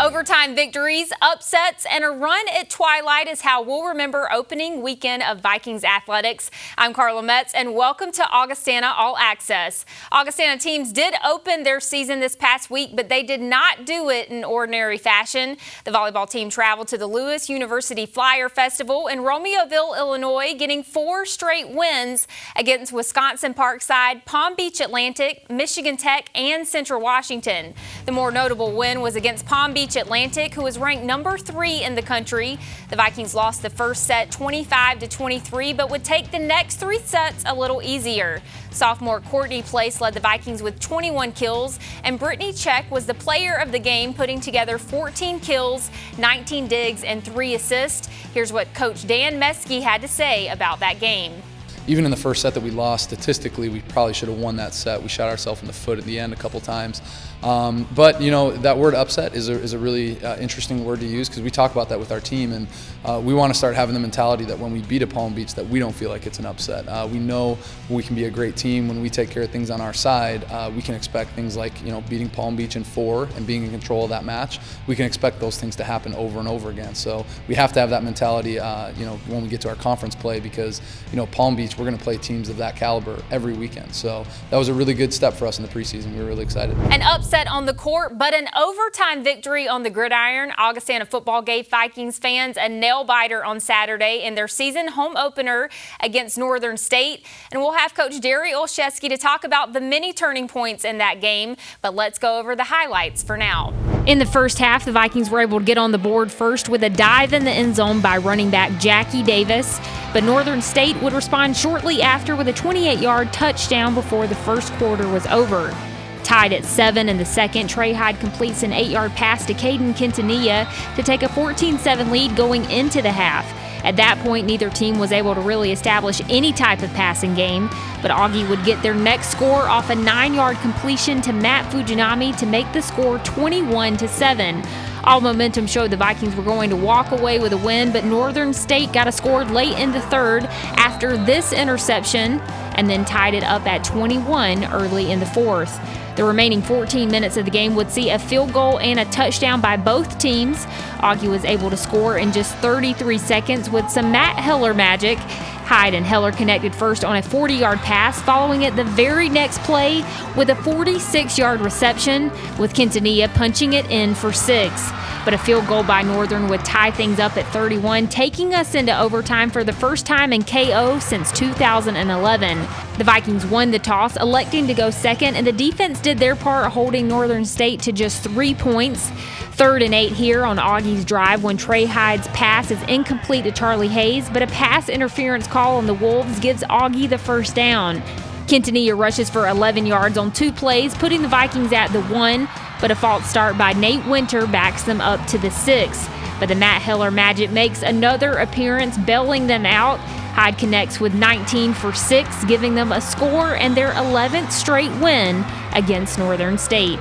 Overtime victories, upsets, and a run at Twilight is how we'll remember opening weekend of Vikings athletics. I'm Carla Metz, and welcome to Augustana All Access. Augustana teams did open their season this past week, but they did not do it in ordinary fashion. The volleyball team traveled to the Lewis University Flyer Festival in Romeoville, Illinois, getting 4 straight wins against Wisconsin Parkside, Palm Beach Atlantic, Michigan Tech, and Central Washington. The more notable win was against Palm Beach Atlantic, who was ranked number 3 in the country. The Vikings lost the first set 25-23, but would take the next 3 sets a little easier. Sophomore Courtney Place led the Vikings with 21 kills, and Brittany Check was the player of the game, putting together 14 kills, 19 digs, and 3 assists. Here's what Coach Dan Meskey had to say about that game. Even in the first set that we lost, statistically, we probably should have won that set. We shot ourselves in the foot at the end a couple times. But, you know, that word upset is a really interesting word to use because we talk about that with our team. And we want to start having the mentality that when we beat a Palm Beach that we don't feel like it's an upset. We know we can be a great team when we take care of things on our side. We can expect things like, you know, beating Palm Beach in 4 and being in control of that match. We can expect those things to happen over and over again. So we have to have that mentality, you know, when we get to our conference play because, you know, Palm Beach, we're going to play teams of that caliber every weekend. So that was a really good step for us in the preseason. We were really excited. An upset on the court, but an overtime victory on the gridiron. Augustana football gave Vikings fans a nail-biter on Saturday in their season home opener against Northern State. And we'll have Coach Jerry Olszewski to talk about the many turning points in that game. But let's go over the highlights for now. In the first half, the Vikings were able to get on the board first with a dive in the end zone by running back Jackie Davis. But Northern State would respond shortly after with a 28-yard touchdown before the first quarter was over. Tied at 7 in the second, Trey Hyde completes an 8-yard pass to Caden Quintanilla to take a 14-7 lead going into the half. At that point, neither team was able to really establish any type of passing game, but Augie would get their next score off a 9-yard completion to Matt Fujinami to make the score 21-7. All momentum showed the Vikings were going to walk away with a win, but Northern State got a score late in the third after this interception and then tied it up at 21 early in the fourth. The remaining 14 minutes of the game would see a field goal and a touchdown by both teams. Augie was able to score in just 33 seconds with some Matt Heller magic. Hyde and Heller connected first on a 40-yard pass, following it the very next play with a 46-yard reception, with Quintanilla punching it in for 6. But a field goal by Northern would tie things up at 31, taking us into overtime for the first time in KO since 2011. The Vikings won the toss, electing to go second, and the defense did their part, holding Northern State to just 3 points. 3rd and 8 here on Augie's drive when Trey Hyde's pass is incomplete to Charlie Hayes, but a pass interference call on the Wolves gives Augie the first down. Quintanilla rushes for 11 yards on 2 plays, putting the Vikings at the 1, but a false start by Nate Winter backs them up to the 6. But the Matt Heller magic makes another appearance, bailing them out. Hyde connects with 19 for 6, giving them a score and their 11th straight win against Northern State.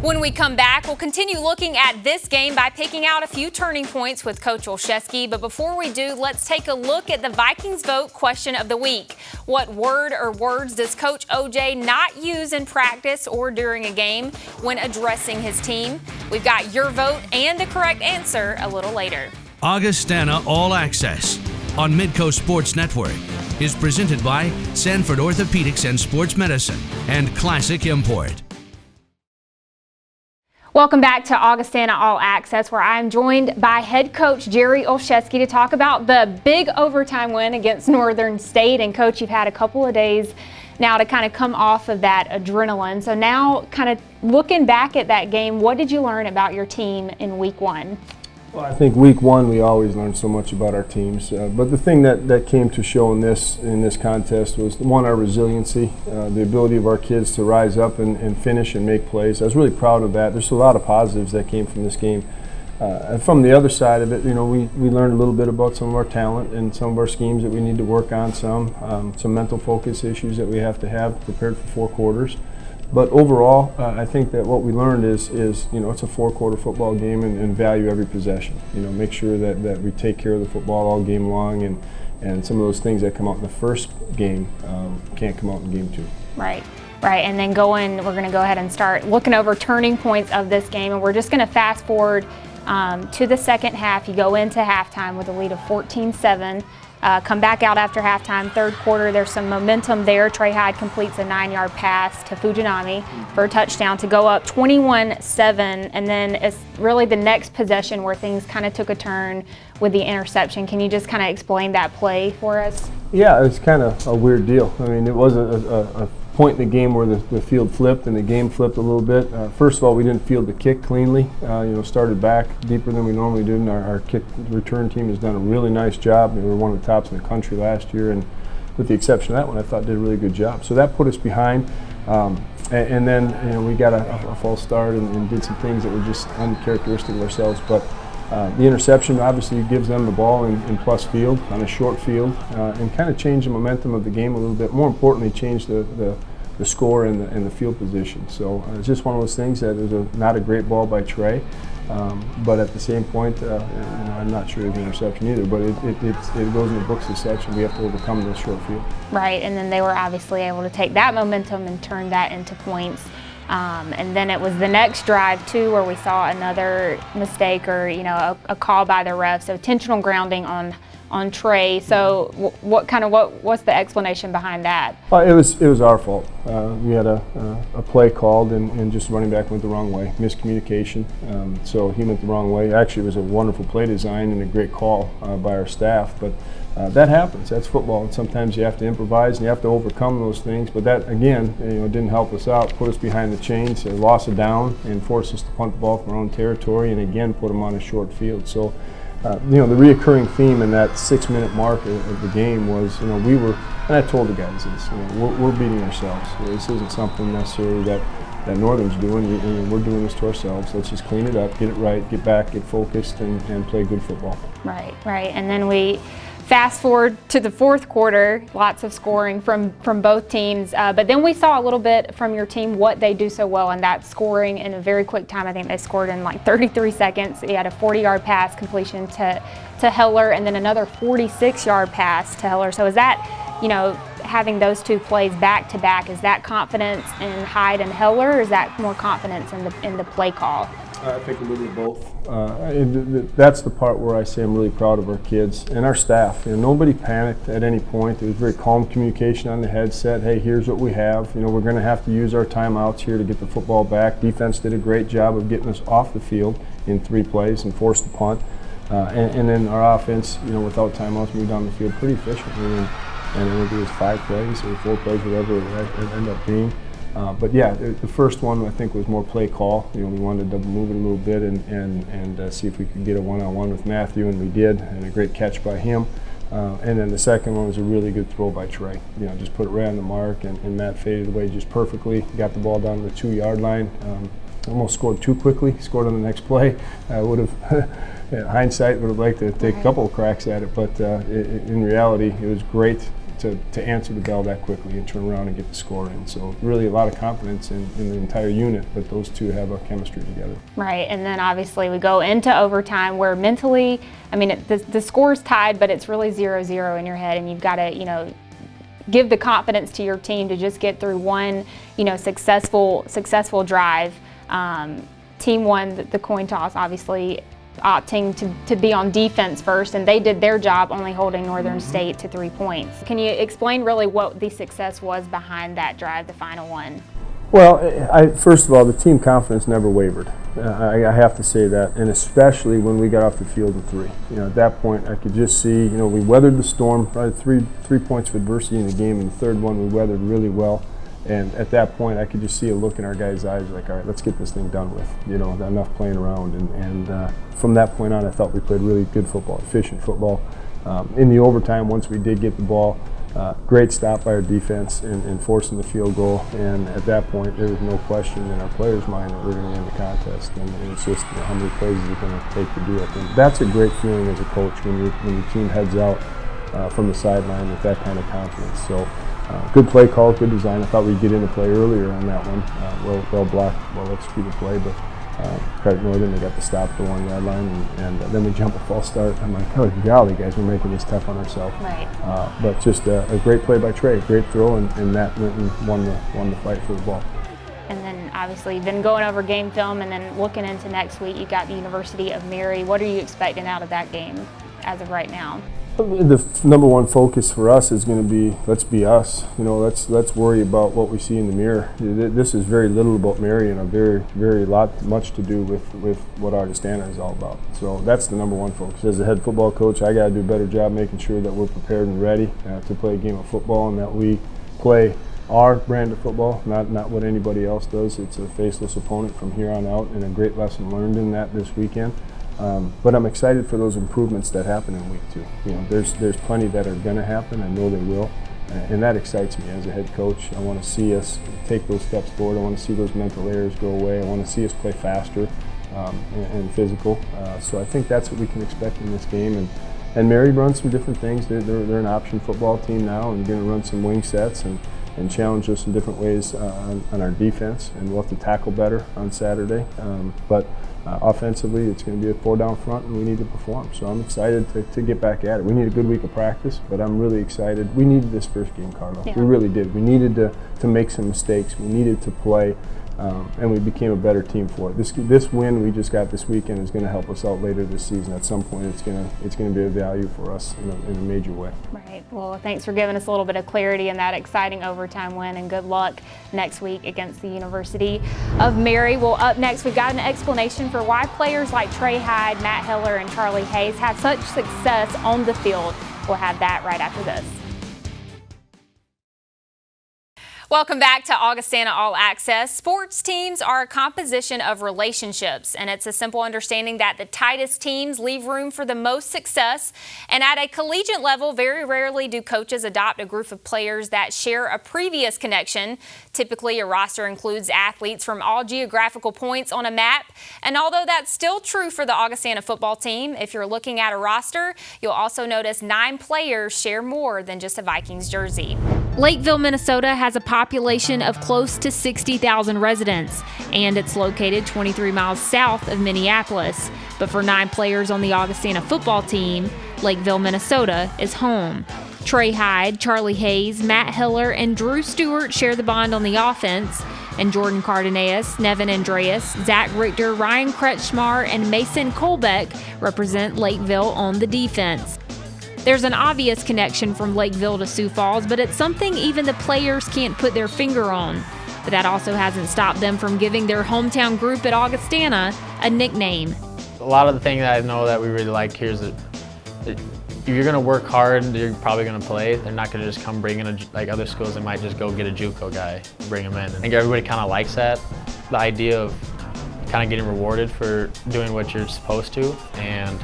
When we come back, we'll continue looking at this game by picking out a few turning points with Coach Olszewski. But before we do, let's take a look at the Vikings Vote question of the week. What word or words does Coach OJ not use in practice or during a game when addressing his team? We've got your vote and the correct answer a little later. Augustana All Access on Midco Sports Network is presented by Sanford Orthopedics and Sports Medicine and Classic Import. Welcome back to Augustana All Access, where I'm joined by head coach Jerry Olszewski to talk about the big overtime win against Northern State. And Coach, you've had a couple of days now to kind of come off of that adrenaline. So now kind of looking back at that game, what did you learn about your team in week 1? Well, I think week 1 we always learn so much about our teams, but the thing that came to show in this contest was, one, our resiliency, the ability of our kids to rise up and finish and make plays. I was really proud of that. There's a lot of positives that came from this game. And from the other side of it, you know, we learned a little bit about some of our talent and some of our schemes that we need to work on, some mental focus issues that we have to have prepared for 4 quarters. But overall, I think that what we learned is you know, it's a 4-quarter football game and value every possession. You know, make sure that we take care of the football all game long, and some of those things that come out in the first game can't come out in game 2. Right. Right, and then we're going to go ahead and start looking over turning points of this game, and we're just going to fast forward to the second half. You go into halftime with a lead of 14-7. Come back out after halftime, third quarter, there's some momentum there. Trey Hyde completes a 9-yard pass to Fujinami for a touchdown to go up 21-7, and then it's really the next possession where things kind of took a turn with the interception. Can you just kind of explain that play for us? Yeah, it's kind of a weird deal. I mean, it was a point in the game where the field flipped and the game flipped a little bit. First of all, we didn't field the kick cleanly. Started back deeper than we normally do, and our kick return team has done a really nice job. We were one of the tops in the country last year, and with the exception of that one, I thought did a really good job. So that put us behind. And then we got a false start and did some things that were just uncharacteristic of ourselves. But the interception obviously gives them the ball in plus field, on a short field, and kind of changed the momentum of the game a little bit. More importantly, changed the score and the field position. So it's just one of those things that is not a great ball by Trey, but at the same point, I'm not sure it's an interception either, but it goes in the books as such, and we have to overcome the short field. Right, and then they were obviously able to take that momentum and turn that into points. And then it was the next drive too, where we saw another mistake or a call by the ref, so intentional grounding on Trey. So what's the explanation behind that? It was our fault. We had a play called and just running back went the wrong way, miscommunication. So he went the wrong way. Actually, it was a wonderful play design and a great call by our staff, but that happens. That's football, and sometimes you have to improvise and you have to overcome those things. But that, again, didn't help us out. Put us behind the chains, lost a down, and forced us to punt the ball from our own territory, and again put them on a short field. So, the reoccurring theme in that 6-minute mark of the game was, we were, and I told the guys this, we're beating ourselves. This isn't something necessarily that Northern's doing. We're doing this to ourselves. Let's just clean it up, get it right, get back, get focused, and play good football. Right. And then we fast forward to the fourth quarter, lots of scoring from both teams, but then we saw a little bit from your team what they do so well, and that's scoring in a very quick time. I think they scored in like 33 seconds. He had a 40-yard pass completion to Heller, and then another 46-yard pass to Heller. So is that, having those two plays back to back, is that confidence in Hyde and Heller, or is that more confidence in the play call? I think a little of both. That's the part where I say I'm really proud of our kids and our staff. Nobody panicked at any point. There was very calm communication on the headset. Hey, here's what we have. We're going to have to use our timeouts here to get the football back. Defense did a great job of getting us off the field in 3 plays and forced the punt. And then our offense, without timeouts, moved down the field pretty efficiently. And it was 5 plays or 4 plays, whatever it ended up being. But yeah, the first one I think was more play call. We wanted to double move it a little bit and see if we could get a one-on-one with Matthew, and we did, and a great catch by him. And then the second one was a really good throw by Trey. Just put it right on the mark, and Matt faded away just perfectly. Got the ball down to the 2-yard line. Almost scored too quickly. Scored on the next play. I would have, in hindsight, would have liked to take a couple of cracks at it, but in reality, it was great to answer the bell that quickly and turn around and get the score in. So really a lot of confidence in the entire unit, but those two have a chemistry together. Right, and then obviously we go into overtime where mentally, the score's tied, but it's really 0-0 in your head, and you've got to, give the confidence to your team to just get through one, successful drive. Team won the coin toss, obviously opting to be on defense first, and they did their job, only holding Northern State to 3 points. Can you explain really what the success was behind that drive, the final one? Well, first of all, the team confidence never wavered. I have to say that, and especially when we got off the field in 3. At that point, I could just see, we weathered the storm, probably three points of adversity in the game, and the third one we weathered really well. And at that point, I could just see a look in our guys' eyes like, all right, let's get this thing done with. Enough playing around. And from that point on, I thought we played really good football, efficient football. In the overtime, once we did get the ball, great stop by our defense in forcing the field goal. And at that point, there was no question in our players' mind that we're going to win the contest. And it's just how many plays is it going to take to do it. And that's a great feeling as a coach when your team heads out from the sideline with that kind of confidence. So. Good play call, good design. I thought we'd get into play earlier on that one. Well blocked, well executed play, but Credit Northern, they got the stop at the 1 yard line, and then we jump a false start. I'm like, oh golly, guys, we're making this tough on ourselves. Right. But just a great play by Trey, great throw, and Matt went and won the fight for the ball. And then obviously you've been going over game film, and then looking into next week, you got the University of Mary. What are you expecting out of that game as of right now? The number one focus for us is going to be, let's be us. You know, let's worry about what we see in the mirror. This is very little about Mary, and a very much to do with what Augustana is all about. So that's the number one focus. As a head football coach, I got to do a better job making sure that we're prepared and ready to play a game of football, and that we play our brand of football, not what anybody else does. It's a faceless opponent from here on out, and a great lesson learned in that this weekend. But I'm excited for those improvements that happen in week 2. You know, there's plenty that are going to happen. I know they will, and that excites me as a head coach. I want to see us take those steps forward. I want to see those mental errors go away. I want to see us play faster and physical. So I think that's what we can expect in this game. And Mary runs some different things. They're an option football team now, and going to run some wing sets and challenge us in different ways on our defense. And we'll have to tackle better on Saturday. But offensively, it's going to be a 4-down front, and we need to perform. So I'm excited to get back at it. We need a good week of practice, but I'm really excited. We needed this first game, Carla. Yeah. We really did. We needed to make some mistakes. We needed to play, and we became a better team for it. This win we just got this weekend is going to help us out later this season. At some point, it's going to be a value for us in a major way. Right. Well, thanks for giving us a little bit of clarity in that exciting overtime win, and good luck next week against the University of Mary. Well, up next, we've got an explanation for why players like Trey Hyde, Matt Hiller, and Charlie Hayes have such success on the field. We'll have that right after this. Welcome back to Augustana All Access. Sports teams are a composition of relationships, and it's a simple understanding that the tightest teams leave room for the most success. And at a collegiate level, very rarely do coaches adopt a group of players that share a previous connection. Typically, a roster includes athletes from all geographical points on a map. And although that's still true for the Augustana football team, if you're looking at a roster, you'll also notice 9 players share more than just a Vikings jersey. Lakeville, Minnesota has a population of close to 60,000 residents, and it's located 23 miles south of Minneapolis. But for 9 players on the Augustana football team, Lakeville, Minnesota is home. Trey Hyde, Charlie Hayes, Matt Hiller, and Drew Stewart share the bond on the offense, and Jordan Cardenas, Nevin Andreas, Zach Richter, Ryan Kretschmar, and Mason Colbeck represent Lakeville on the defense. There's an obvious connection from Lakeville to Sioux Falls, but it's something even the players can't put their finger on. But that also hasn't stopped them from giving their hometown group at Augustana a nickname. A lot of the things that I know that we really like here is that if you're going to work hard, you're probably going to play. They're not going to just come bring in, like other schools, they might just go get a JUCO guy, bring him in. I think everybody kind of likes that, the idea of kind of getting rewarded for doing what you're supposed to. And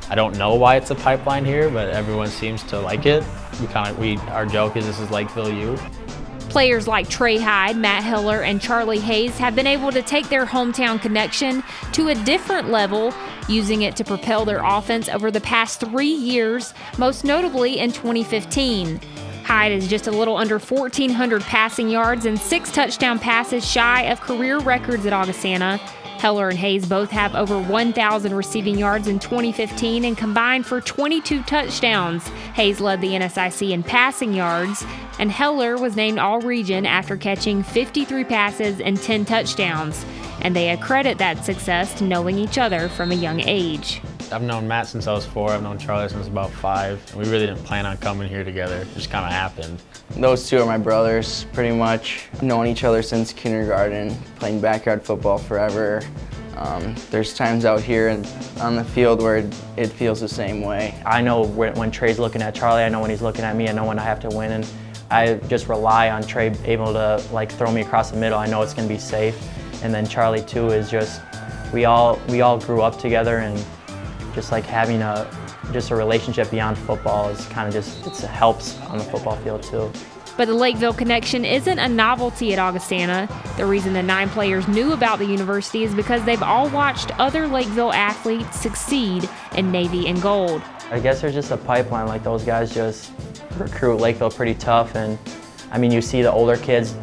I don't know why it's a pipeline here, but everyone seems to like it. Our joke is this is Lakeville U. Players like Trey Hyde, Matt Hiller, and Charlie Hayes have been able to take their hometown connection to a different level, using it to propel their offense over the past 3 years, most notably in 2015. Hyde is just a little under 1,400 passing yards and 6 touchdown passes shy of career records at Augustana. Heller and Hayes both have over 1,000 receiving yards in 2015 and combined for 22 touchdowns. Hayes led the NSIC in passing yards, and Heller was named All-Region after catching 53 passes and 10 touchdowns. And they accredit that success to knowing each other from a young age. I've known Matt since I was 4, I've known Charlie since about 5, and we really didn't plan on coming here together. It just kind of happened. Those 2 are my brothers, pretty much. Known each other since kindergarten, playing backyard football forever. There's times out here on the field where it feels the same way. I know when Trey's looking at Charlie, I know when he's looking at me, I know when I have to win, and I just rely on Trey able to like throw me across the middle. I know it's going to be safe. And then Charlie too is just, we all grew up together, and just like having a relationship beyond football is kind of just, it helps on the football field too. But the Lakeville connection isn't a novelty at Augustana. The reason the 9 players knew about the university is because they've all watched other Lakeville athletes succeed in Navy and Gold. I guess there's just a pipeline, like those guys just recruit Lakeville pretty tough, and I mean you see the older kids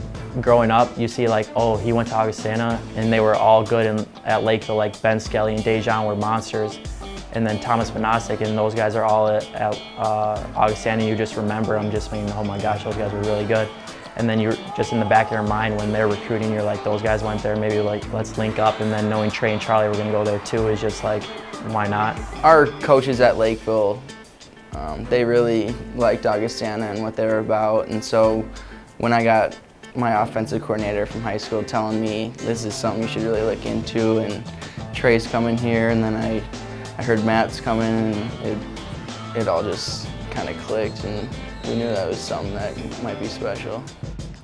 growing up, you see like, oh, he went to Augustana, and they were all good at Lakeville, like Ben Skelly and Dejan were monsters. And then Thomas Vanasek and those guys are all at Augustana. You just remember them just thinking, oh my gosh, those guys were really good. And then you're just in the back of your mind when they're recruiting, you're like, those guys went there, maybe like, let's link up. And then knowing Trey and Charlie were gonna go there too is just like, why not? Our coaches at Lakeville, they really liked Augustana and what they were about. And so when I got my offensive coordinator from high school telling me this is something you should really look into, and Trey's coming here, and then I heard Matt's coming, and it all just kind of clicked, and we knew that was something that might be special.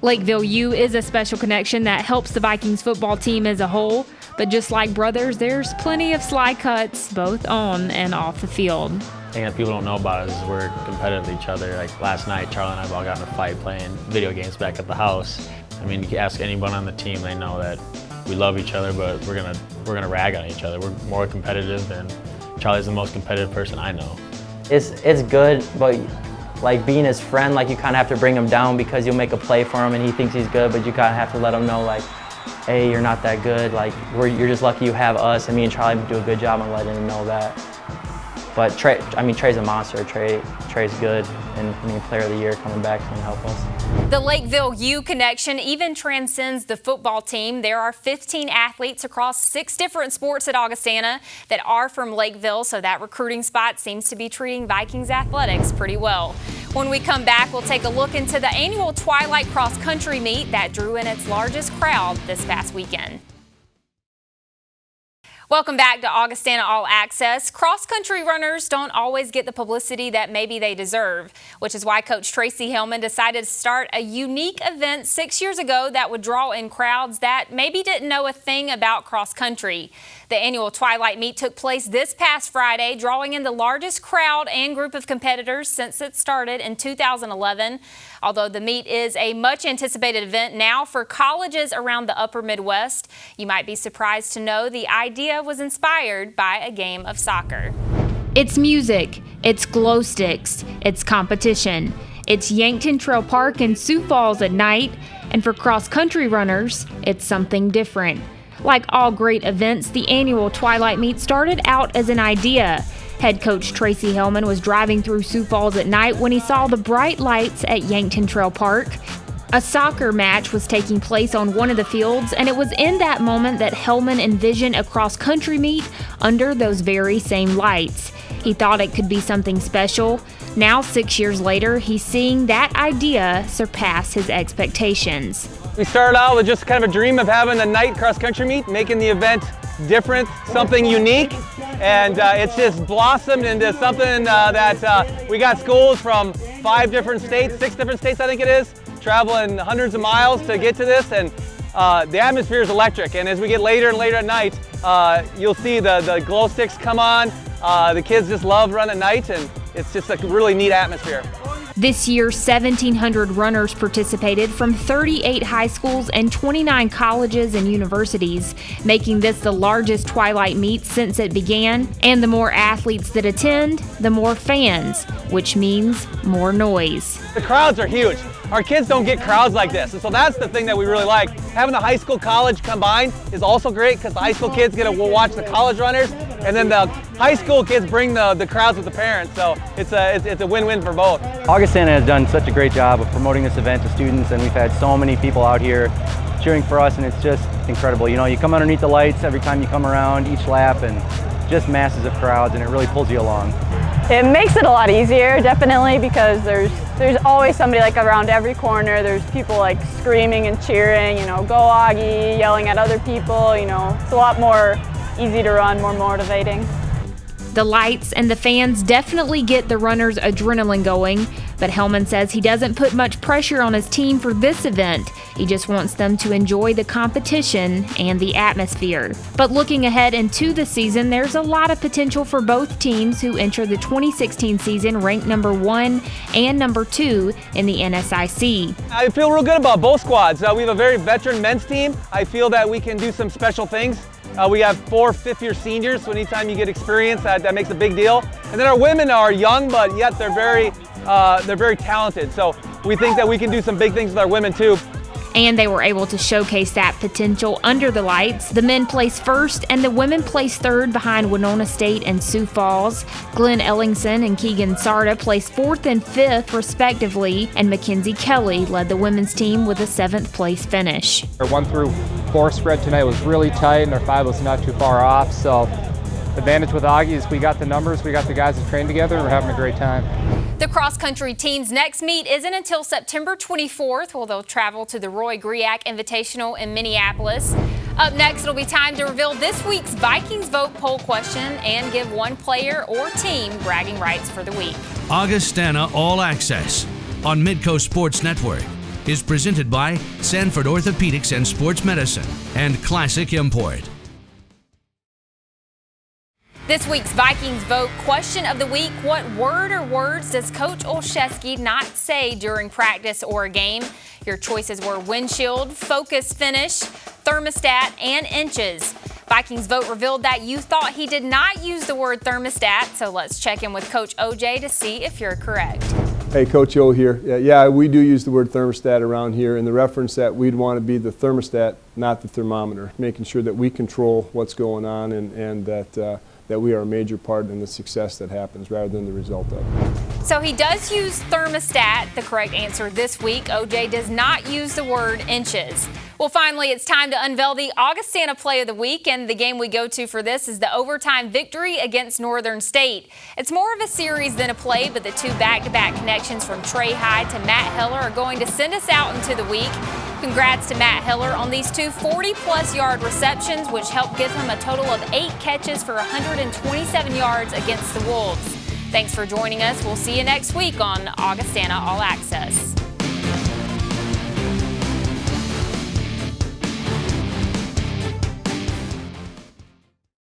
Lakeville U is a special connection that helps the Vikings football team as a whole, but just like brothers, there's plenty of sly cuts both on and off the field. I think that people don't know about us is we're competitive with each other. Like last night, Charlie and I all got in a fight playing video games back at the house. I mean, you can ask anyone on the team, they know that we love each other, but we're gonna rag on each other. We're more competitive, and Charlie's the most competitive person I know. It's good, but like being his friend, like you kind of have to bring him down because you'll make a play for him and he thinks he's good, but you kind of have to let him know like, hey, you're not that good. Like you're just lucky you have us, and me and Charlie do a good job on letting him know that. But Trey's a monster. Trey's good, and player of the year coming back is going to help us. The Lakeville U connection even transcends the football team. There are 15 athletes across 6 different sports at Augustana that are from Lakeville, so that recruiting spot seems to be treating Vikings athletics pretty well. When we come back, we'll take a look into the annual Twilight cross country meet that drew in its largest crowd this past weekend. Welcome back to Augustana All Access. Cross-country runners don't always get the publicity that maybe they deserve, which is why Coach Tracy Hellman decided to start a unique event 6 years ago that would draw in crowds that maybe didn't know a thing about cross-country. The annual Twilight Meet took place this past Friday, drawing in the largest crowd and group of competitors since it started in 2011. Although the meet is a much-anticipated event now for colleges around the upper Midwest, you might be surprised to know the idea was inspired by a game of soccer. It's music, it's glow sticks, it's competition. It's Yankton Trail Park in Sioux Falls at night, and for cross-country runners, it's something different. Like all great events, the annual Twilight Meet started out as an idea. Head coach Tracy Hellman was driving through Sioux Falls at night when he saw the bright lights at Yankton Trail Park. A soccer match was taking place on one of the fields, and it was in that moment that Hellman envisioned a cross-country meet under those very same lights. He thought it could be something special. Now, 6 years later, he's seeing that idea surpass his expectations. We started out with just kind of a dream of having a night cross-country meet, making the event different, something unique, and it's just blossomed into something that we got schools from 5 different states, 6 different states I think it is, traveling hundreds of miles to get to this, and the atmosphere is electric. And as we get later and later at night, you'll see the glow sticks come on. The kids just love running night, and it's just a really neat atmosphere. This year, 1,700 runners participated from 38 high schools and 29 colleges and universities, making this the largest Twilight Meet since it began. And the more athletes that attend, the more fans, which means more noise. The crowds are huge. Our kids don't get crowds like this, and so that's the thing that we really like. Having the high school college combined is also great because the high school kids get to watch the college runners, and then the high school kids bring the crowds with the parents, so it's a win-win for both. Augustana has done such a great job of promoting this event to students, and we've had so many people out here cheering for us, and it's just incredible. You know, you come underneath the lights every time you come around each lap, and just masses of crowds, and it really pulls you along. It makes it a lot easier, definitely, because there's always somebody like around every corner. There's people like screaming and cheering, you know, go Augie, yelling at other people, you know. It's a lot more easy to run, more motivating. The lights and the fans definitely get the runners' adrenaline going, but Hellman says he doesn't put much pressure on his team for this event. He just wants them to enjoy the competition and the atmosphere. But looking ahead into the season, there's a lot of potential for both teams who enter the 2016 season ranked number 1 and number 2 in the NSIC. I feel real good about both squads. We have a very veteran men's team. I feel that we can do some special things. We have 4 fifth-year seniors, so anytime you get experience, that makes a big deal. And then our women are young, but yet they're very talented. So we think that we can do some big things with our women too. and they were able to showcase that potential under the lights. The men placed first and the women placed third behind Winona State and Sioux Falls. Glenn Ellingson and Keegan Sarda placed fourth and fifth respectively, and Mackenzie Kelly led the women's team with a 7th place finish. Our 1 through 4 spread tonight was really tight and our 5 was not too far off, so the advantage with Augie is we got the numbers, we got the guys that train together, and we're having a great time. The cross-country teams' next meet isn't until September 24th, where they'll travel to the Roy Griak Invitational in Minneapolis. Up next, it'll be time to reveal this week's Vikings Vote poll question and give one player or team bragging rights for the week. Augustana All Access on Midco Sports Network is presented by Sanford Orthopedics and Sports Medicine and Classic Import. This week's Vikings Vote question of the week: what word or words does Coach Olszewski not say during practice or a game? Your choices were windshield, focus finish, thermostat, and inches. Vikings Vote revealed that you thought he did not use the word thermostat, so let's check in with Coach OJ to see if you're correct. Hey, Coach O here. Yeah, we do use the word thermostat around here, and the reference that we'd want to be the thermostat, not the thermometer, making sure that we control what's going on and that we are a major part in the success that happens rather than the result of it. So he does use thermostat, the correct answer this week. OJ does not use the word inches. Well, finally, it's time to unveil the Augustana Play of the Week, and the game we go to for this is the overtime victory against Northern State. It's more of a series than a play, but the 2 back-to-back connections from Trey Hyde to Matt Heller are going to send us out into the week. Congrats to Matt Heller on these 2 40-plus yard receptions, which helped give him a total of 8 catches for 127 yards against the Wolves. Thanks for joining us. We'll see you next week on Augustana All Access.